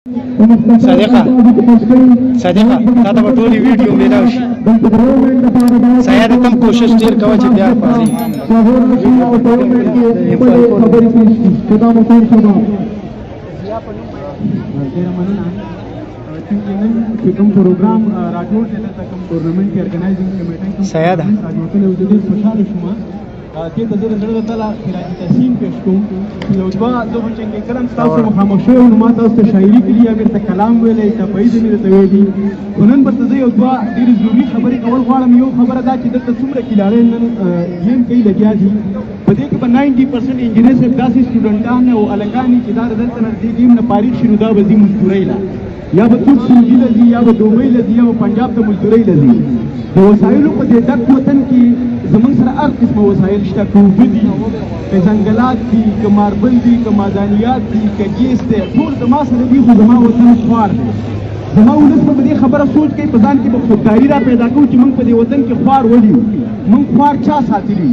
صديقة تا ته ټولې ویډیو ملاو شي سیاده تم کوشش ډیر کوه چې بیا پاسې کوم پروګرام راجوړ شته کوم ټورنمنت کې ارګنایزینګ کمیټه سیاده خوشاله شوم دې ته زه زړه تعالی خراجي تحسین پېښ کوم یو دوا زه چې کلم تاسو مخامخ شوی نو ما تاسو ته شاعري کړي یا بیرته کلام ویلی تبعید مې درته ویلي خو نن به زه یو دوه ډېرې ضروري خبرې کول غواړم یو خبره دا چې دلته څومره کلاړې نن ګیم کوي لګیا دي په دې کې به 90% انجینر صاحب داسې سټوډنټان او هلکان دي چې دا دلته نه دې ګیم نه فارغ شي نو دا به ځي مزدورۍ له یا به څوک سعودي له ځي یا به دوبۍ له ځي یا به پنجاب ته مزدورۍ له ځي د وسایلو په دې ډک وطن کې زمونږ سره هر قسمه وسایل شته که اوبه دي که ځنګلات دي که ماربل دي که معدنیات دي که ګیس دی ټول زما سره دي خو زما وطن خوار دی زما ولس په دې خبره سوچ کوي په ځان کې به خودداري را پیدا کوو چې موږ په دې وطن کې خوار ولي موږ خوار چا ساتلي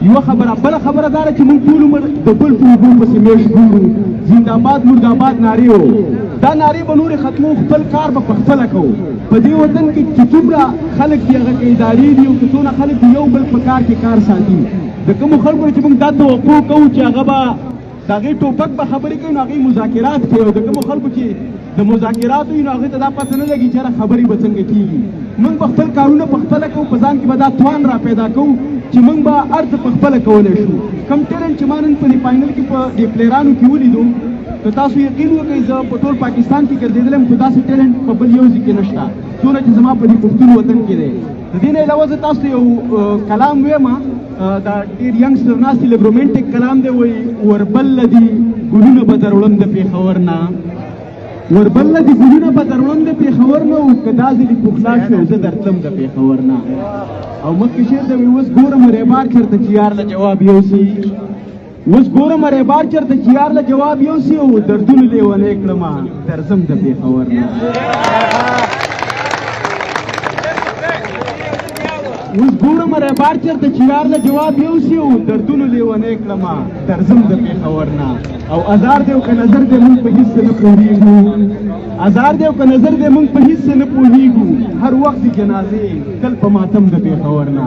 یوه خبره بله خبره دا ده چې موږ ټول عمر د بل په اوبو پسې میش ګورو زنده‌باد مرده‌باد نارې وو دا نارې به نورې ختمو خپل کار به پخپله کوو په دې وطن کې چې څومره خلک دي هغه که ادارې دي او که څونه خلک دي یو بل په کار کې کار ساتي د کومو خلکو چې موږ دا توقع کوو چې هغه به د هغې ټوپک به خبرې کوي نو هغې مذاکرات کوي او د کومو خلکو چې د مذاکراتو وي نو هغې ته دا پته نه لګي چې خبرې به څنګه کېږي موږ به خپل کارونه پخپله کوو په ځان کې به دا توان را پیدا کوو چې موږ به هر څه پخپله کولی شو کم ټیلنټ چې ما نن په دې فاینل کې په دې پلیرانو کې ولیدو که تاسو یقین وکړئ زه په ټول پاکستان کې ګرځېدلی یم خو داسې ټیلنټ په بل یو ځای کې نشته څومره چې زما په دې پښتون وطن کې دی د دې نه علاوه زه تاسو ته یو کلام ویم دا ډېر ینګسټر ناست دي لږ رومینټک کلام دی وایي وربله دي ګلونه به در وړم د پېښور نه وربله دي ګلونه به در وړم د پېښور نه او که دا ځلې پخلا شو زه درتلم د پېښور نه او مخکې شعر دی وایي اوس ګورم ریبار چېرته چې یار له جواب یوسي اوس ګورم ریبار چېرته چې یار له جواب یوسي او دردونه لیونی کړمه درځم د پېښور نه اوس ګورم ریبار چېرته چې یار له جواب یوسي او دردونه لیونی کړمه درځم د پېښور نه او ازار دی او که نظر دی موږ په هېڅ څه نه پوهېږو ازار دی او که نظر دی موږ په هېڅ څه نه پوهېږو هر وخت د جنازې تل په ماتم د پېښور نه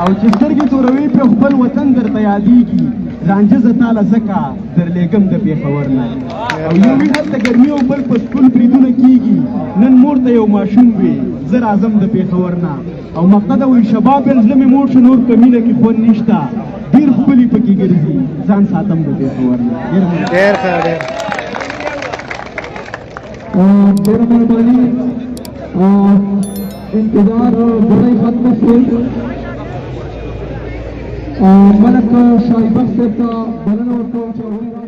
او چې سترګې توروي پرې خپل وطن درته یادېږي رانجه زه تاله ځکه درلېږم د پېښور نه او یو وي هلته ګرمي او بل په سکول بریدونه کېږي نن مور ته یو ماشوم وي زه راځم د پېښور نه او مقصده وایي شباب یم زړه مې موړ شو نور په مینه کې خوند نشته ډېر ښکلي پکې ګرځي ځان ساتم د پېښور نه ډېر ښه ډېر ډېره مهرباني انتظار بڑای ختم شو ملک شاهي بخش صاحب ته بلنه ورکوم چې